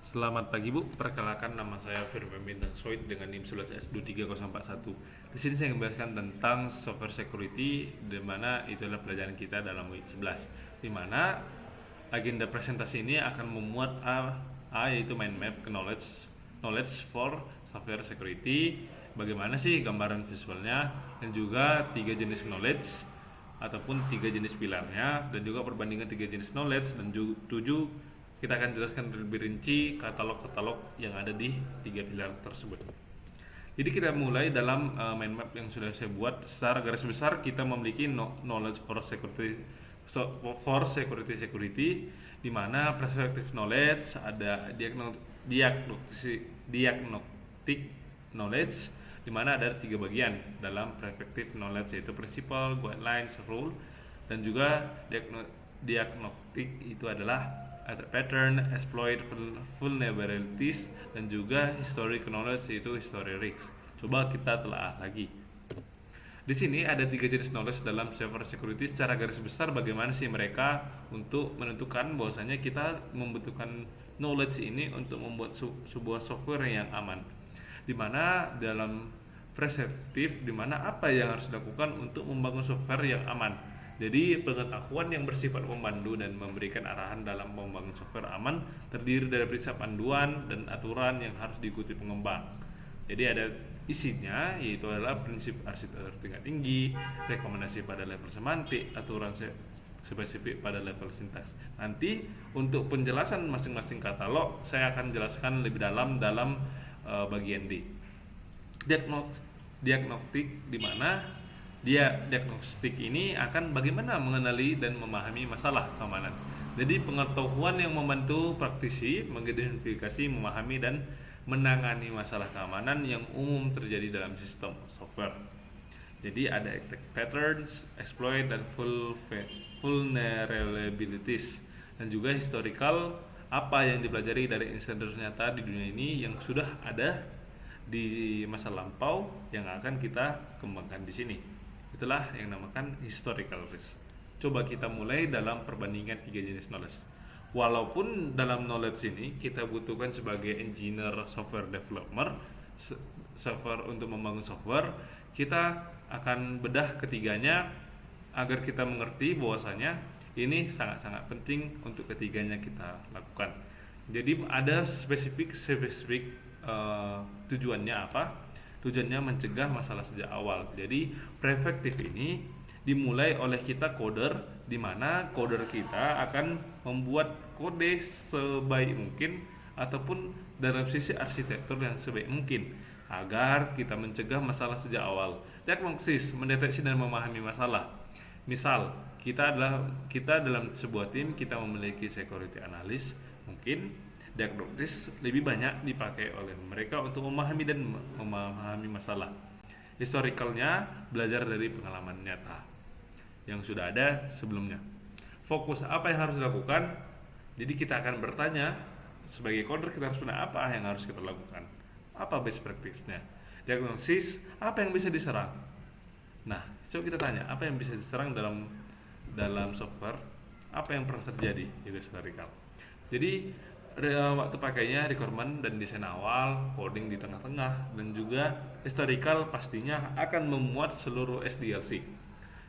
Selamat pagi Bu, perkenalkan nama saya Firman Bintang Soit dengan NIM 11S23041. Di sini saya membahaskan tentang software security, di mana itu adalah pelajaran kita dalam week 11. Di mana agenda presentasi ini akan memuat yaitu mind map ke knowledge for software security. Bagaimana sih gambaran visualnya, dan juga 3 jenis knowledge ataupun 3 jenis pilarnya, dan juga perbandingan 3 jenis knowledge, dan 7 kita akan jelaskan lebih rinci katalog-katalog yang ada di 3 pilar tersebut. Jadi kita mulai dalam mind map yang sudah saya buat. Secara garis besar kita memiliki knowledge for security, di mana perspective knowledge, ada diagnostic knowledge, di mana ada 3 bagian dalam perspective knowledge, yaitu principle, guidelines, rule, dan juga diagnostic itu adalah pattern, exploit, vulnerabilities, dan juga historic knowledge yaitu history risks. Coba kita telah lagi. Di sini ada 3 jenis knowledge dalam cyber security. Secara garis besar bagaimana sih mereka untuk menentukan bahwasanya kita membutuhkan knowledge ini untuk membuat sebuah software yang aman. Dimana dalam preceptive, dimana apa yang harus dilakukan untuk membangun software yang aman. Jadi pengetahuan yang bersifat membantu dan memberikan arahan dalam membangun software aman terdiri dari prinsip panduan dan aturan yang harus diikuti pengembang. Jadi ada isinya, yaitu adalah prinsip arsitektur tingkat tinggi, rekomendasi pada level semantik, aturan spesifik pada level sintaks. Nanti untuk penjelasan masing-masing katalog saya akan jelaskan lebih dalam bagian D. Diagnostik, di mana diagnostik ini akan bagaimana mengenali dan memahami masalah keamanan. Jadi pengetahuan yang membantu praktisi mengidentifikasi, memahami, dan menangani masalah keamanan yang umum terjadi dalam sistem software. Jadi ada attack patterns, exploit, dan vulnerabilities, dan juga historical, apa yang dipelajari dari insiden nyata di dunia ini yang sudah ada di masa lampau yang akan kita kembangkan di sini. Itulah yang namakan historical risk. Coba kita mulai dalam perbandingan 3 jenis knowledge. Walaupun dalam knowledge ini kita butuhkan sebagai engineer, software developer, software untuk membangun software, kita akan bedah ketiganya agar kita mengerti bahwasanya ini sangat-sangat penting untuk ketiganya kita lakukan. Jadi ada spesifik tujuannya apa? Tujuannya mencegah masalah sejak awal. Jadi preventif ini dimulai oleh kita coder, di mana coder kita akan membuat kode sebaik mungkin ataupun dalam sisi arsitektur yang sebaik mungkin agar kita mencegah masalah sejak awal. Diagnosis, mendeteksi dan memahami masalah. Misal kita dalam sebuah tim, kita memiliki security analyst, mungkin diagnosis lebih banyak dipakai oleh mereka untuk memahami masalah. Historicalnya belajar dari pengalaman nyata yang sudah ada sebelumnya. Fokus apa yang harus dilakukan? Jadi kita akan bertanya sebagai coder, kita harus punya apa yang harus kita lakukan, apa best practice-nya. Diagnosis, apa yang bisa diserang. Nah, coba kita tanya apa yang bisa diserang dalam software, apa yang pernah terjadi. Itu historical. Jadi waktu pakainya requirement dan desain awal, coding di tengah-tengah, dan juga historical pastinya akan memuat seluruh SDLC.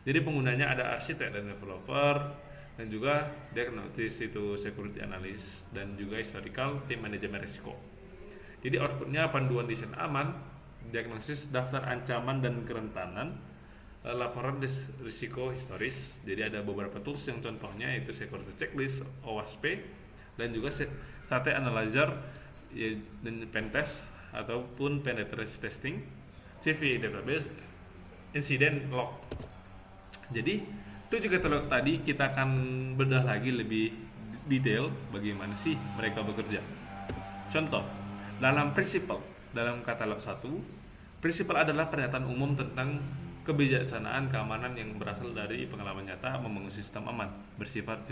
Jadi penggunanya ada arsitek dan developer, dan juga diagnosis itu security analyst, dan juga historical tim manajemen risiko. Jadi outputnya panduan desain aman, diagnosis daftar ancaman dan kerentanan, laporan risiko historis. Jadi ada beberapa tools yang contohnya yaitu security checklist, OWASP, dan juga State Analyzer, dan pentest ataupun penetration testing, CV database, incident log. Jadi 7 katalog tadi kita akan bedah lagi lebih detail bagaimana sih mereka bekerja. Contoh, dalam principle, dalam katalog 1, principle adalah pernyataan umum tentang kebijaksanaan keamanan yang berasal dari pengalaman nyata membangun sistem aman, bersifat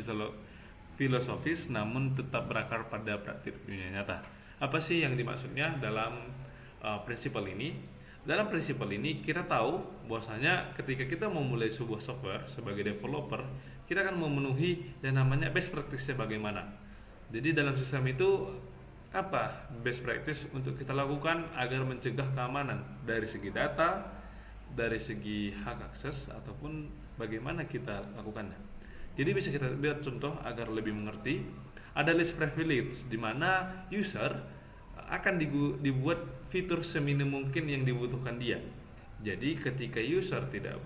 filosofis namun tetap berakar pada praktik dunia nyata. Apa sih yang dimaksudnya dalam prinsipal ini? Dalam prinsipal ini kita tahu bahwasanya ketika kita memulai sebuah software sebagai developer, kita akan memenuhi yang namanya best practice-nya bagaimana. Jadi dalam sistem itu apa best practice untuk kita lakukan agar mencegah keamanan dari segi data, dari segi hak akses, ataupun bagaimana kita lakukannya. Jadi bisa kita lihat contoh agar lebih mengerti. Ada list privilege di mana user akan dibuat fitur seminim mungkin yang dibutuhkan dia. Jadi ketika user tidak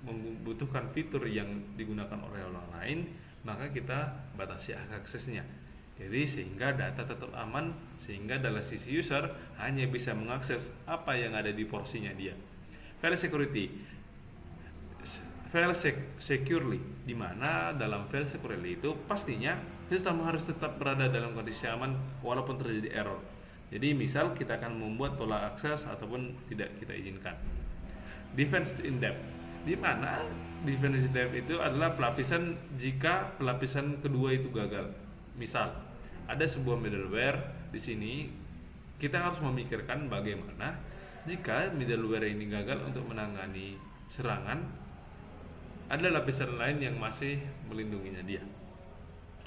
membutuhkan fitur yang digunakan oleh orang lain, maka kita batasi hak aksesnya. Jadi sehingga data tetap aman, sehingga dalam sisi user hanya bisa mengakses apa yang ada di porsinya dia. File security, securely, di mana dalam file securely itu pastinya sistem harus tetap berada dalam kondisi aman walaupun terjadi error. Jadi misal kita akan membuat tolak akses ataupun tidak kita izinkan. Defense in depth, di mana defense in depth itu adalah pelapisan jika pelapisan kedua itu gagal. Misal ada sebuah middleware di sini, kita harus memikirkan bagaimana jika middleware ini gagal untuk menangani serangan, ada lapisan lain yang masih melindunginya dia.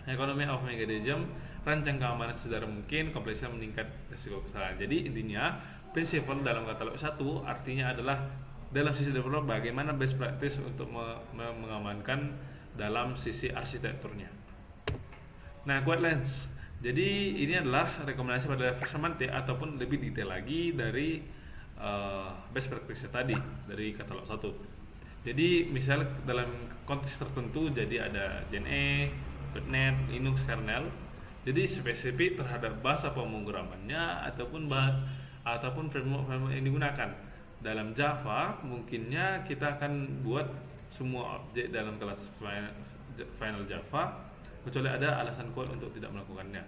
Economy of mechanism, rancang keamanan sedara mungkin, kompleksitas meningkat risiko kesalahan. Jadi intinya prinsip dalam katalog 1 artinya adalah dalam sisi developer bagaimana best practice untuk mengamankan dalam sisi arsitekturnya. Nah, guidelines. Jadi ini adalah rekomendasi pada level semantik ataupun lebih detail lagi dari best practice tadi dari katalog 1. Jadi misal dalam konteks tertentu, jadi ada JNE, .NET, Linux kernel. Jadi spesifik terhadap bahasa pemrogramannya ataupun framework yang digunakan. Dalam Java mungkinnya kita akan buat semua objek dalam kelas final Java kecuali ada alasan code untuk tidak melakukannya.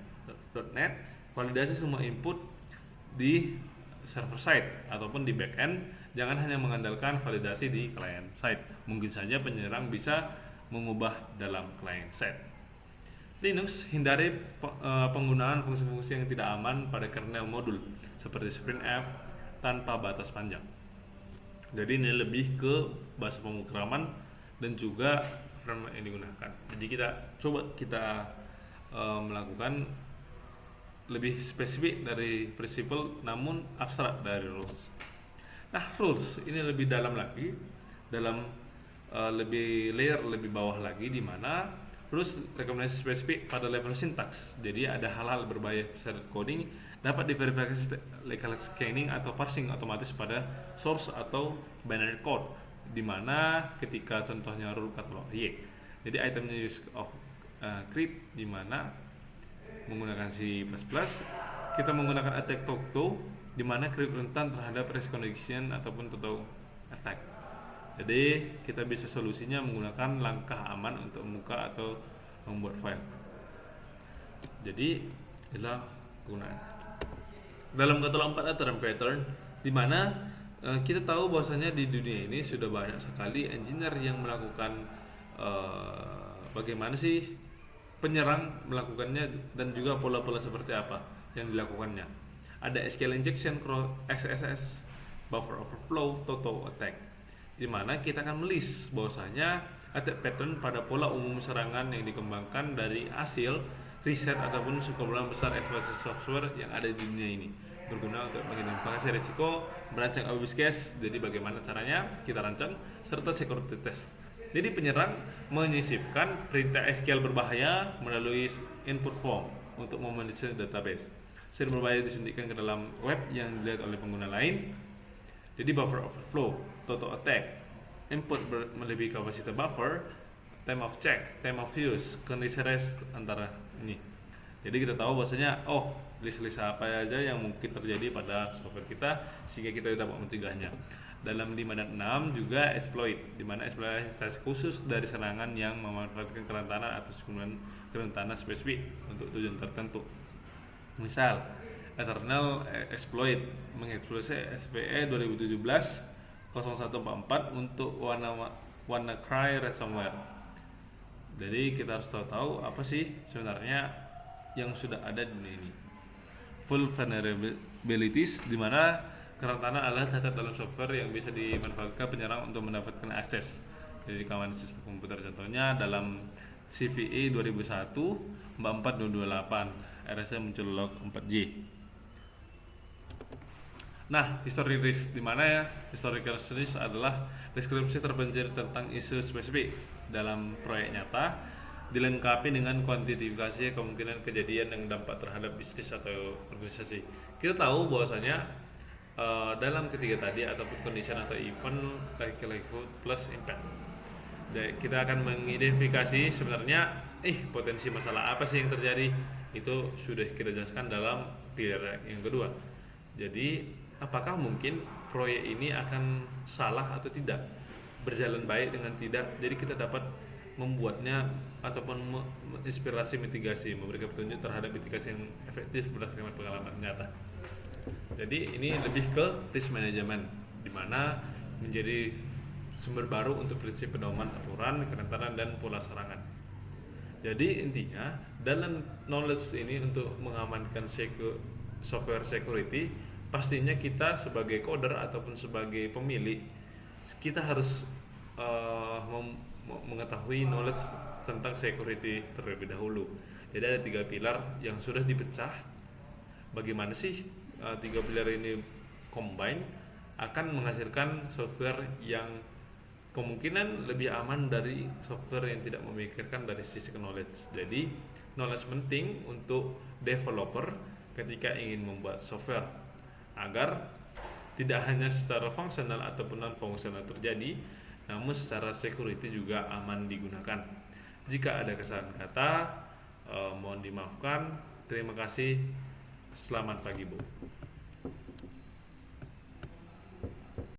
.NET validasi semua input di server side ataupun di backend, jangan hanya mengandalkan validasi di client side. Mungkin saja penyerang bisa mengubah dalam client side. Linux, hindari penggunaan fungsi-fungsi yang tidak aman pada kernel modul seperti sprintf tanpa batas panjang. Jadi ini lebih ke bahasa pemrograman dan juga framework yang digunakan. Jadi kita melakukan lebih spesifik dari prinsipal namun abstrak dari rules. Nah, rules ini lebih dalam lagi, lebih layer lebih bawah lagi, di mana rules rekomendasi spesifik pada level sintaks. Jadi ada hal-hal berbahaya pada coding dapat diverifikasi legal scanning atau parsing otomatis pada source atau binary code, di mana ketika contohnya rule catalog Y. Jadi itemnya use of create, di mana menggunakan C++, kita menggunakan attack to, di mana create rentan terhadap race condition ataupun total attack. Jadi kita bisa solusinya menggunakan langkah aman untuk membuka atau membuat file. Jadi inilah penggunaan. Dalam katalog 4 ada pattern, di mana kita tahu bahwasanya di dunia ini sudah banyak sekali engineer yang melakukan bagaimana sih penyerang melakukannya dan juga pola-pola seperti apa yang dilakukannya. Ada SQL injection, XSS, buffer overflow, total attack, di mana kita akan melist bahwasanya attack pattern pada pola umum serangan yang dikembangkan dari hasil riset ataupun sekumpulan besar advanced software yang ada di dunia ini, berguna untuk mengidentifikasi risiko, merancang abuse case, jadi bagaimana caranya kita rancang, serta security test. Jadi penyerang menyisipkan perintah SQL berbahaya melalui input form untuk memanage database. Sering berbahaya disuntikkan ke dalam web yang dilihat oleh pengguna lain. Jadi buffer overflow, total attack, input melebihi kapasitas buffer, time of check, time of use, kondisi rest antara ini. Jadi kita tahu bahwasanya list-list apa aja yang mungkin terjadi pada software kita sehingga kita dapat mencegahnya. Dalam 5 dan 6 juga exploit, di mana eksploitasi khusus dari serangan yang memanfaatkan kerentanan atau kerentanan spesifik untuk tujuan tertentu. Misal, Eternal exploit mengeksploitasi SPE 2017-0144 untuk WannaCry ransomware. Jadi kita harus tahu apa sih sebenarnya yang sudah ada di dunia ini. Full vulnerabilities, di mana kerentanan adalah cacat dalam software yang bisa dimanfaatkan penyerang untuk mendapatkan akses dari keamanan sistem komputer. Contohnya dalam CVE 2001-44228 RSA muncul log 4J. Nah, history risk di mana ya? Historical risk adalah deskripsi terperinci tentang isu spesifik dalam proyek nyata, dilengkapi dengan kuantifikasi kemungkinan kejadian yang dampak terhadap bisnis atau organisasi. Kita tahu bahwasanya dalam ketiga tadi ataupun condition atau event likelihood plus impact. Jadi, kita akan mengidentifikasi sebenarnya potensi masalah apa sih yang terjadi, itu sudah kita jelaskan dalam pilar yang kedua. Jadi apakah mungkin proyek ini akan salah atau tidak, berjalan baik dengan tidak, jadi kita dapat membuatnya ataupun menginspirasi mitigasi, memberikan petunjuk terhadap mitigasi yang efektif berdasarkan pengalaman nyata. Jadi ini lebih ke risk management, di mana menjadi sumber baru untuk prinsip pedoman aturan, kerentanan, dan pola serangan. Jadi intinya dalam knowledge ini untuk mengamankan software security, pastinya kita sebagai coder ataupun sebagai pemilik, kita harus mengetahui knowledge tentang security terlebih dahulu. Jadi ada 3 pilar yang sudah dipecah. Bagaimana sih 3 pilar ini combine akan menghasilkan software yang kemungkinan lebih aman dari software yang tidak memikirkan dari sisi knowledge. Jadi knowledge penting untuk developer ketika ingin membuat software, agar tidak hanya secara fungsional ataupun non fungsional terjadi, namun secara security juga aman digunakan. Jika ada kesalahan kata, mohon dimaafkan. Terima kasih. Selamat pagi, Bu.